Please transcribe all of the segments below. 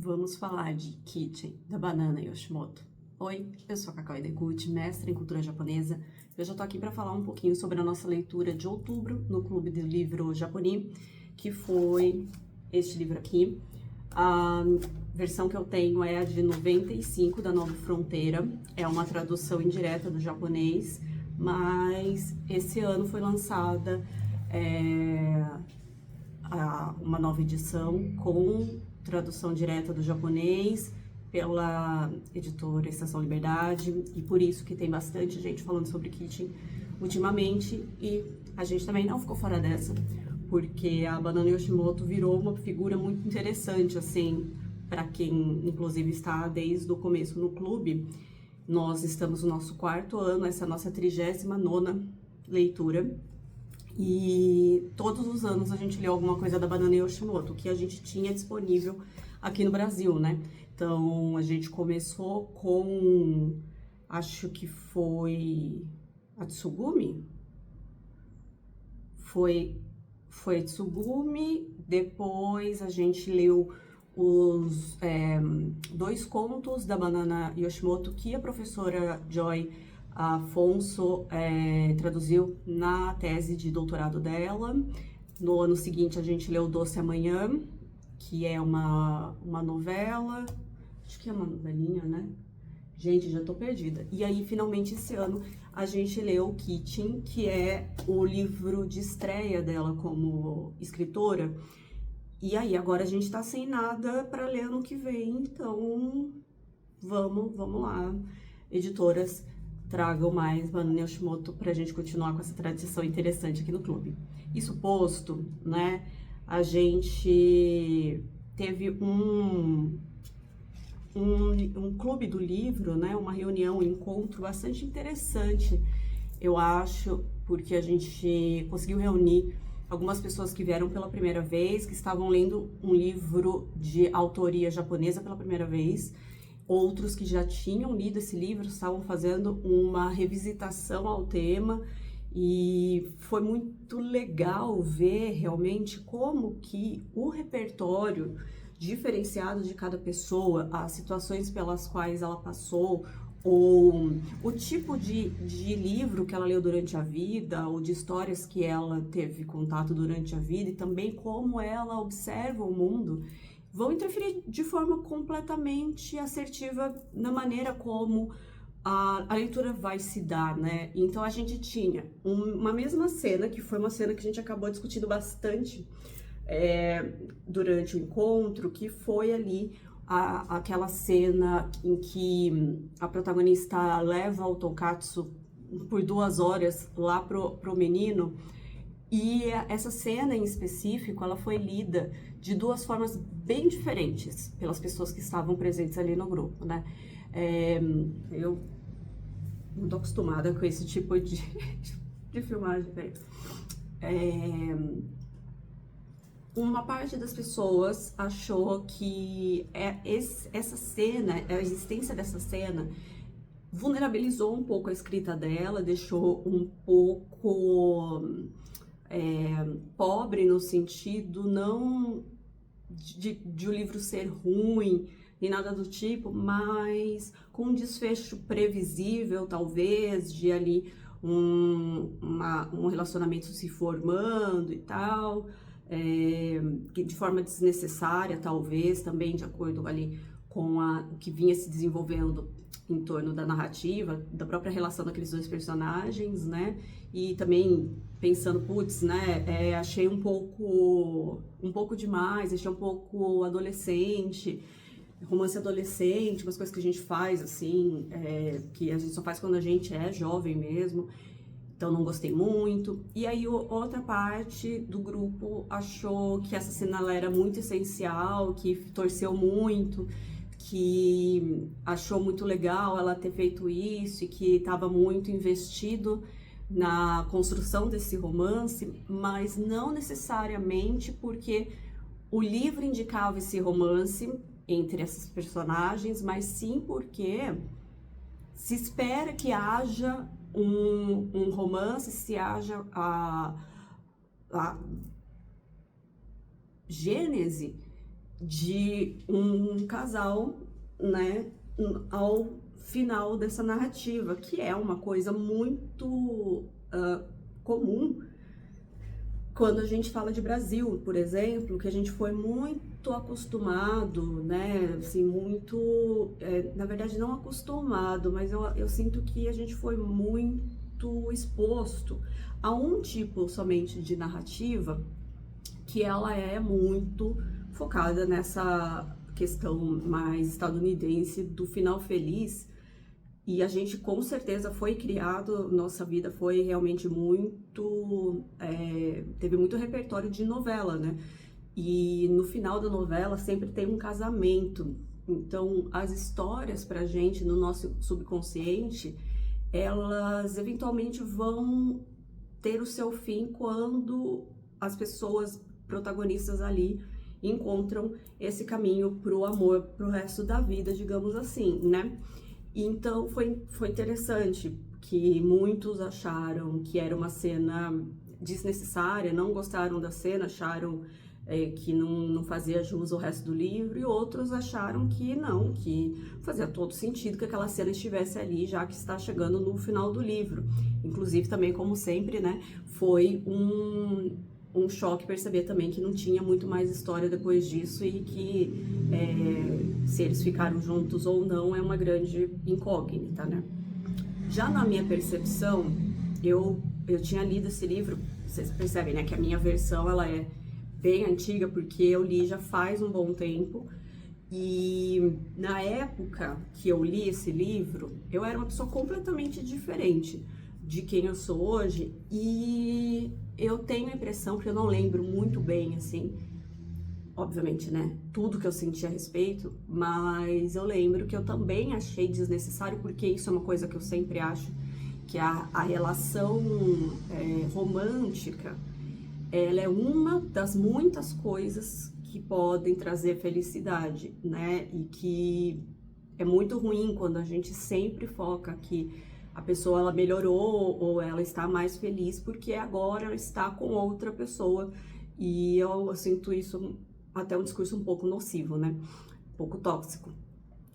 Vamos falar de Kitchen, da Banana Yoshimoto. Oi, eu sou a Cacau Ideguchi, mestre em cultura japonesa. Eu já tô aqui para falar um pouquinho sobre a nossa leitura de outubro no Clube do Livro Japoni, que foi este livro aqui. A versão que eu tenho é a de 95, da Nova Fronteira. É uma tradução indireta do japonês, mas esse ano foi lançada uma nova edição com tradução direta do japonês pela editora Estação Liberdade, e por isso que tem bastante gente falando sobre Kitchen ultimamente, e a gente também não ficou fora dessa, porque a Banana Yoshimoto virou uma figura muito interessante, assim, para quem inclusive está desde o começo no clube. Nós estamos no nosso 4º ano, essa é a nossa 39ª leitura, e todos os anos a gente lê alguma coisa da Banana Yoshimoto, que a gente tinha disponível aqui no Brasil, né? Então, a gente começou com, acho que foi a Tsugumi? Foi a Tsugumi, depois a gente leu os 2 contos da Banana Yoshimoto que a professora Joy Afonso traduziu na tese de doutorado dela. No ano seguinte a gente leu Doce Amanhã, que é uma novela, acho que é uma novelinha, né? Gente, já tô perdida. E aí, finalmente, esse ano, a gente leu Kitchen, que é o livro de estreia dela como escritora. E aí, agora a gente tá sem nada para ler ano que vem, então vamos lá, editoras, tragam mais Banana Yoshimoto pra gente continuar com essa tradição interessante aqui no clube. Isso posto, né, a gente teve um clube do livro, né, uma reunião, um encontro bastante interessante, eu acho, porque a gente conseguiu reunir algumas pessoas que vieram pela primeira vez, que estavam lendo um livro de autoria japonesa pela primeira vez, outros que já tinham lido esse livro, estavam fazendo uma revisitação ao tema, e foi muito legal ver realmente como que o repertório diferenciado de cada pessoa, as situações pelas quais ela passou, ou o tipo de livro que ela leu durante a vida, ou de histórias que ela teve contato durante a vida, e também como ela observa o mundo, vão interferir de forma completamente assertiva na maneira como a leitura vai se dar, né? Então a gente tinha uma mesma cena, que foi uma cena que a gente acabou discutindo bastante durante o encontro, que foi ali aquela cena em que a protagonista leva o tonkatsu por 2 horas lá pro menino. E essa cena em específico, ela foi lida de 2 formas bem diferentes pelas pessoas que estavam presentes ali no grupo, né? Eu não tô acostumada com esse tipo de filmagem, velho. Uma parte das pessoas achou que essa cena, a existência dessa cena, vulnerabilizou um pouco a escrita dela, deixou um pouco pobre no sentido não de o livro ser ruim, nem nada do tipo, mas com um desfecho previsível, talvez, de ali um relacionamento se formando e tal, de forma desnecessária, talvez, também de acordo ali com o que vinha se desenvolvendo em torno da narrativa, da própria relação daqueles 2 personagens, né? E também pensando, putz, né? Achei um pouco demais, achei um pouco adolescente, romance adolescente, umas coisas que a gente faz, assim, que a gente só faz quando a gente é jovem mesmo. Então não gostei muito. E aí outra parte do grupo achou que essa cena ela era muito essencial, que torceu muito, que achou muito legal ela ter feito isso e que estava muito investido na construção desse romance, mas não necessariamente porque o livro indicava esse romance entre essas personagens, mas sim porque se espera que haja um romance, se haja a gênese de um casal, né, ao final dessa narrativa, que é uma coisa muito comum quando a gente fala de Brasil, por exemplo, que a gente foi muito acostumado, né, assim, muito, na verdade não acostumado, mas eu sinto que a gente foi muito exposto a um tipo somente de narrativa, que ela é muito focada nessa questão mais estadunidense do final feliz. E a gente com certeza foi criado, nossa vida foi realmente muito, teve muito repertório de novela, né? E no final da novela sempre tem um casamento. Então as histórias pra gente no nosso subconsciente, elas eventualmente vão ter o seu fim quando as pessoas protagonistas ali encontram esse caminho pro amor, pro resto da vida, digamos assim, né? Então foi interessante que muitos acharam que era uma cena desnecessária, não gostaram da cena, acharam que não fazia jus ao resto do livro, e outros acharam que não, que fazia todo sentido que aquela cena estivesse ali, já que está chegando no final do livro. Inclusive também, como sempre, né, foi um choque perceber também que não tinha muito mais história depois disso e que se eles ficaram juntos ou não é uma grande incógnita, né? Já na minha percepção, eu tinha lido esse livro, vocês percebem, né, que a minha versão ela é bem antiga, porque eu li já faz um bom tempo, e na época que eu li esse livro, eu era uma pessoa completamente diferente de quem eu sou hoje, e eu tenho a impressão, porque eu não lembro muito bem, assim, obviamente, né, tudo que eu senti a respeito, mas eu lembro que eu também achei desnecessário, porque isso é uma coisa que eu sempre acho, que a relação romântica, ela é uma das muitas coisas que podem trazer felicidade, né, e que é muito ruim quando a gente sempre foca que a pessoa ela melhorou ou ela está mais feliz porque agora ela está com outra pessoa, e eu sinto isso até um discurso um pouco nocivo, né? Um pouco tóxico.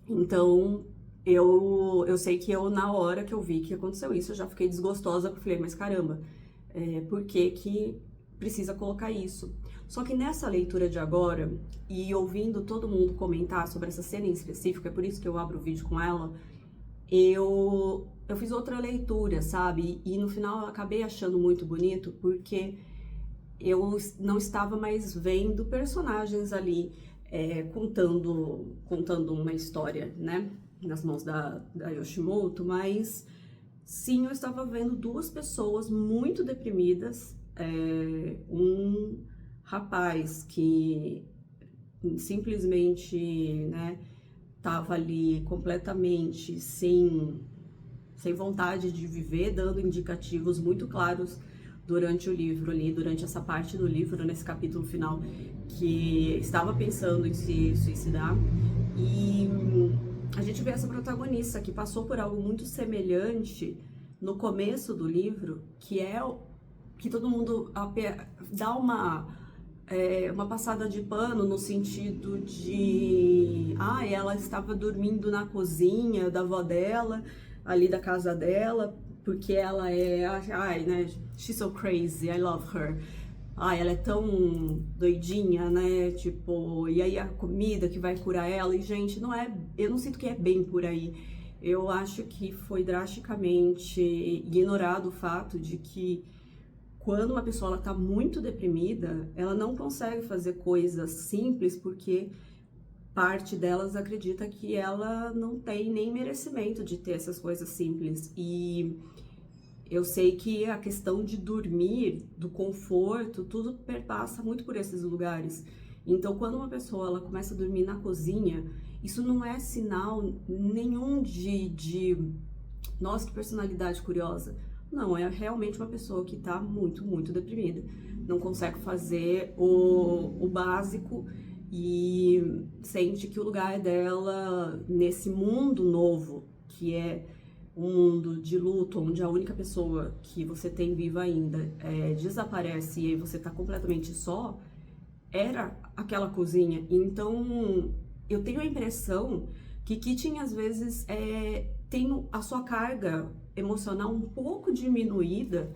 Então, eu sei que eu, na hora que eu vi que aconteceu isso, eu já fiquei desgostosa, porque falei, mas caramba, por que que precisa colocar isso? Só que nessa leitura de agora, e ouvindo todo mundo comentar sobre essa cena em específico, é por isso que eu abro o vídeo com ela, eu fiz outra leitura, sabe? E no final eu acabei achando muito bonito, porque eu não estava mais vendo personagens ali contando uma história, né, nas mãos da Yoshimoto, mas sim, eu estava vendo duas pessoas muito deprimidas, um rapaz que simplesmente, né, estava ali completamente sem vontade de viver, dando indicativos muito claros durante o livro ali, durante essa parte do livro, nesse capítulo final, que estava pensando em se suicidar. E a gente vê essa protagonista que passou por algo muito semelhante no começo do livro, que é que todo mundo dá uma passada de pano no sentido de ela estava dormindo na cozinha da avó dela, ali da casa dela, porque ela né, she's so crazy, I love her. Ela é tão doidinha, né, tipo, e aí a comida que vai curar ela, e gente, eu não sinto que é bem por aí. Eu acho que foi drasticamente ignorado o fato de que quando uma pessoa está muito deprimida, ela não consegue fazer coisas simples porque parte delas acredita que ela não tem nem merecimento de ter essas coisas simples. E eu sei que a questão de dormir, do conforto, tudo perpassa muito por esses lugares. Então, quando uma pessoa ela começa a dormir na cozinha, isso não é sinal nenhum de nossa, que personalidade curiosa. Não, é realmente uma pessoa que tá muito, muito deprimida. Não consegue fazer o básico e sente que o lugar dela nesse mundo novo, que é um mundo de luto, onde a única pessoa que você tem viva ainda desaparece e aí você tá completamente só, era aquela cozinha. Então, eu tenho a impressão que Kitchen, às vezes, tem a sua carga emocional um pouco diminuída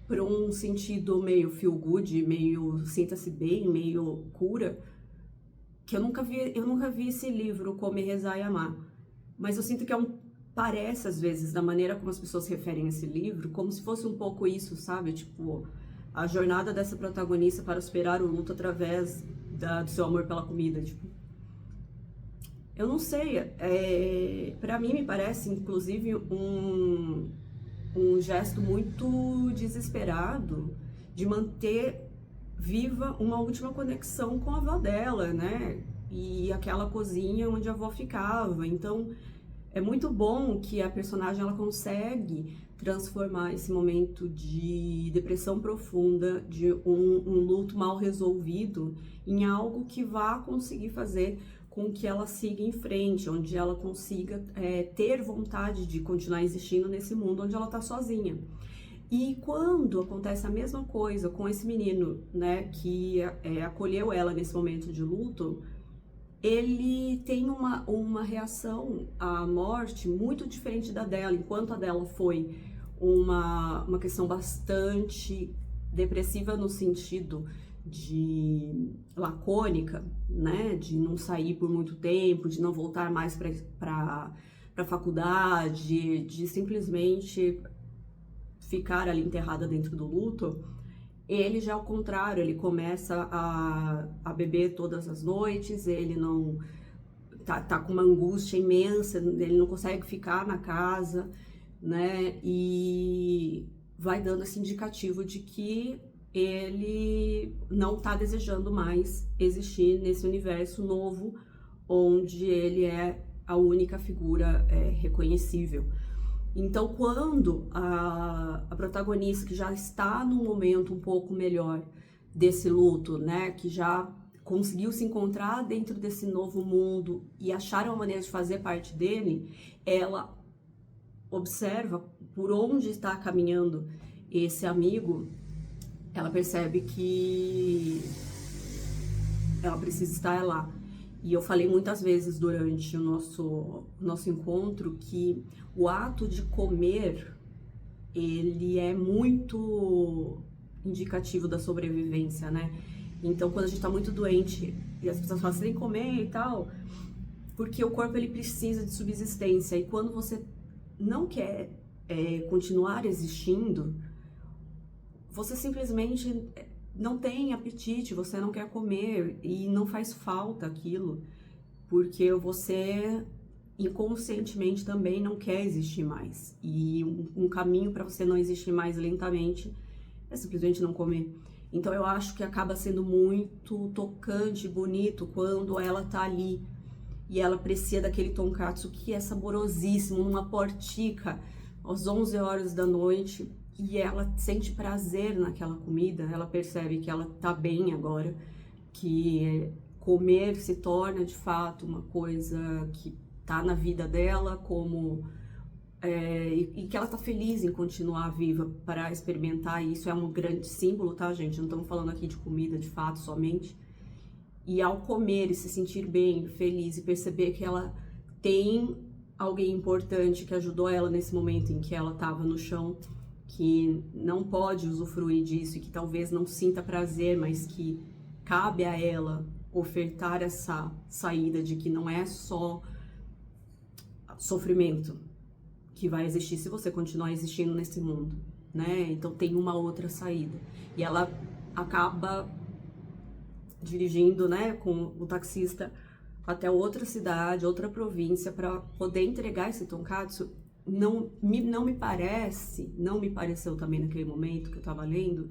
para um sentido meio feel good, meio sinta-se bem, meio cura, que eu nunca vi esse livro, Comer, Rezar e Amar. Mas eu sinto que parece, às vezes, da maneira como as pessoas referem esse livro, como se fosse um pouco isso, sabe? Tipo, a jornada dessa protagonista para superar o luto através do seu amor pela comida, tipo. Eu não sei, para mim me parece, inclusive, um gesto muito desesperado de manter viva uma última conexão com a avó dela, né? E aquela cozinha onde a avó ficava. Então, é muito bom que a personagem ela consegue transformar esse momento de depressão profunda, de um luto mal resolvido, em algo que vá conseguir fazer com que ela siga em frente, onde ela consiga ter vontade de continuar existindo nesse mundo onde ela tá sozinha. E quando acontece a mesma coisa com esse menino, né, que acolheu ela nesse momento de luto, ele tem uma reação à morte muito diferente da dela. Enquanto a dela foi uma questão bastante depressiva no sentido de lacônica, né, de não sair por muito tempo, de não voltar mais para a faculdade, de simplesmente ficar ali enterrada dentro do luto. Ele já ao contrário, ele começa a beber todas as noites, ele não tá com uma angústia imensa, ele não consegue ficar na casa, né? E vai dando esse indicativo de que ele não tá desejando mais existir nesse universo novo, onde ele é a única figura reconhecível. Então, quando a protagonista, que já está num momento um pouco melhor desse luto, né, que já conseguiu se encontrar dentro desse novo mundo e achar uma maneira de fazer parte dele, ela observa por onde está caminhando esse amigo, ela percebe que ela precisa estar lá. E eu falei muitas vezes durante o nosso encontro que o ato de comer, ele é muito indicativo da sobrevivência, né? Então, quando a gente tá muito doente e as pessoas falam, você tem que comer e tal, porque o corpo, ele precisa de subsistência. E quando você não quer continuar existindo, você simplesmente não tem apetite, você não quer comer e não faz falta aquilo, porque você inconscientemente também não quer existir mais. E um caminho para você não existir mais lentamente é simplesmente não comer. Então eu acho que acaba sendo muito tocante, bonito, quando ela tá ali e ela aprecia daquele tonkatsu que é saborosíssimo, numa portica, às 11 horas da noite, e ela sente prazer naquela comida, ela percebe que ela tá bem agora, que comer se torna de fato uma coisa que tá na vida dela, como e que ela tá feliz em continuar viva para experimentar. E isso é um grande símbolo, tá, gente? Não estamos falando aqui de comida de fato somente. E ao comer e se sentir bem, feliz e perceber que ela tem alguém importante que ajudou ela nesse momento em que ela estava no chão, que não pode usufruir disso e que talvez não sinta prazer, mas que cabe a ela ofertar essa saída de que não é só sofrimento que vai existir se você continuar existindo nesse mundo, né? Então tem uma outra saída. E ela acaba dirigindo, né, com o taxista até outra cidade, outra província, para poder entregar esse tonkatsu. Não me pareceu também naquele momento que eu tava lendo,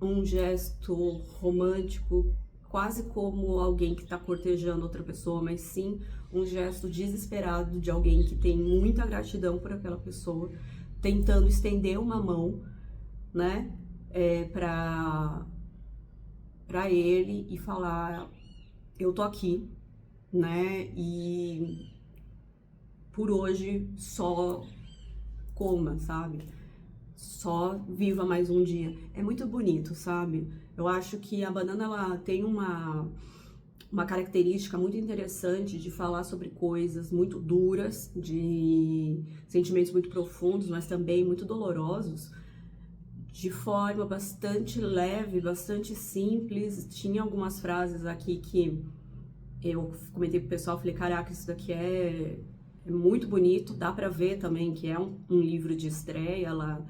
um gesto romântico, quase como alguém que tá cortejando outra pessoa, mas sim um gesto desesperado de alguém que tem muita gratidão por aquela pessoa, tentando estender uma mão, né, pra ele e falar, eu tô aqui, né, e por hoje só coma, sabe? Só viva mais um dia. É muito bonito, sabe? Eu acho que a banana, ela tem uma característica muito interessante de falar sobre coisas muito duras, de sentimentos muito profundos, mas também muito dolorosos, de forma bastante leve, bastante simples. Tinha algumas frases aqui que eu comentei pro pessoal, falei, caraca, isso daqui é muito bonito, dá pra ver também que é um livro de estreia, ela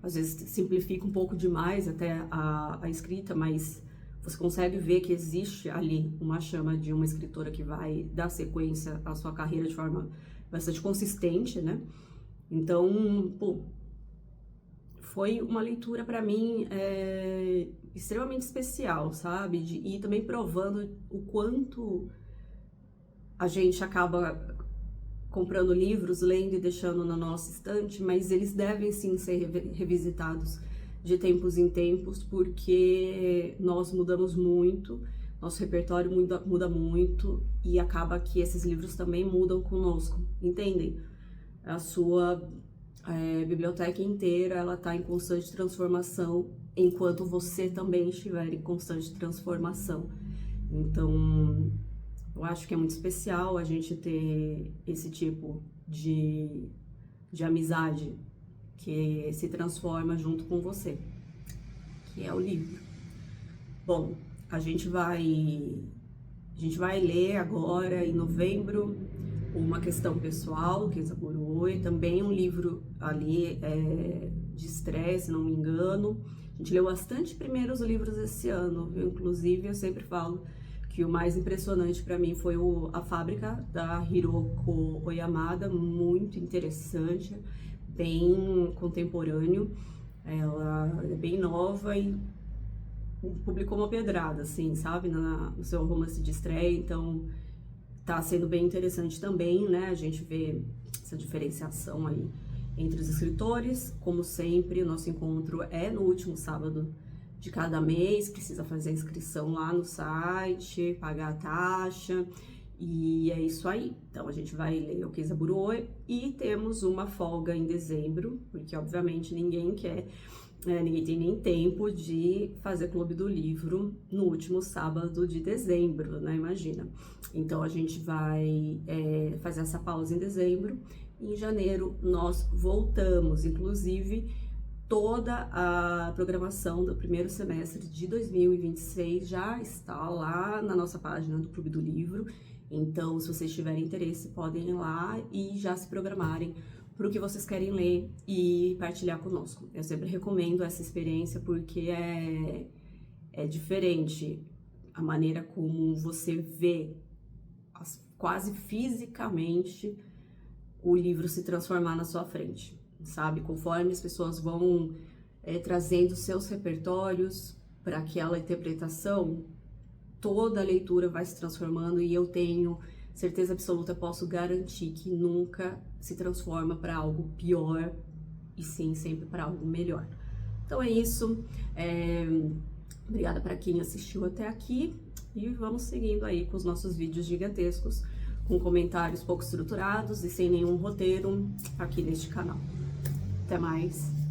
às vezes simplifica um pouco demais até a escrita, mas você consegue ver que existe ali uma chama de uma escritora que vai dar sequência à sua carreira de forma bastante consistente, né? Então, pô, foi uma leitura para mim extremamente especial, sabe? E também provando o quanto a gente acaba comprando livros, lendo e deixando na nossa estante, mas eles devem sim ser revisitados de tempos em tempos, porque nós mudamos muito, nosso repertório muda muito, e acaba que esses livros também mudam conosco, entendem? A sua biblioteca inteira, ela está em constante transformação, enquanto você também estiver em constante transformação. Então, eu acho que é muito especial a gente ter esse tipo de amizade que se transforma junto com você, que é o livro. Bom, a gente vai ler agora, em novembro, Uma Questão Pessoal, que é Zaburoi, também um livro ali de estresse, se não me engano. A gente leu bastante primeiros livros esse ano, viu? Inclusive, eu sempre falo que o mais impressionante para mim foi A Fábrica, da Hiroko Oyamada, muito interessante, bem contemporâneo. Ela é bem nova e publicou uma pedrada, assim, sabe, no seu romance de estreia, então tá sendo bem interessante também, né, a gente vê essa diferenciação aí entre os escritores. Como sempre, o nosso encontro é no último sábado de cada mês, precisa fazer a inscrição lá no site, pagar a taxa, e é isso aí. Então a gente vai ler o Keizaburoi e temos uma folga em dezembro, porque obviamente ninguém tem nem tempo de fazer Clube do Livro no último sábado de dezembro, né? Imagina. Então a gente vai fazer essa pausa em dezembro. Em janeiro nós voltamos, inclusive toda a programação do primeiro semestre de 2026 já está lá na nossa página do Clube do Livro. Então, se vocês tiverem interesse, podem ir lá e já se programarem para o que vocês querem ler e partilhar conosco. Eu sempre recomendo essa experiência porque é diferente a maneira como você vê quase fisicamente o livro se transformar na sua frente, sabe? Conforme as pessoas vão trazendo seus repertórios para aquela interpretação, toda a leitura vai se transformando, e eu tenho certeza absoluta, posso garantir que nunca se transforma para algo pior, e sim sempre para algo melhor. Então é isso, obrigada para quem assistiu até aqui, e vamos seguindo aí com os nossos vídeos gigantescos, com comentários pouco estruturados e sem nenhum roteiro aqui neste canal. Até mais!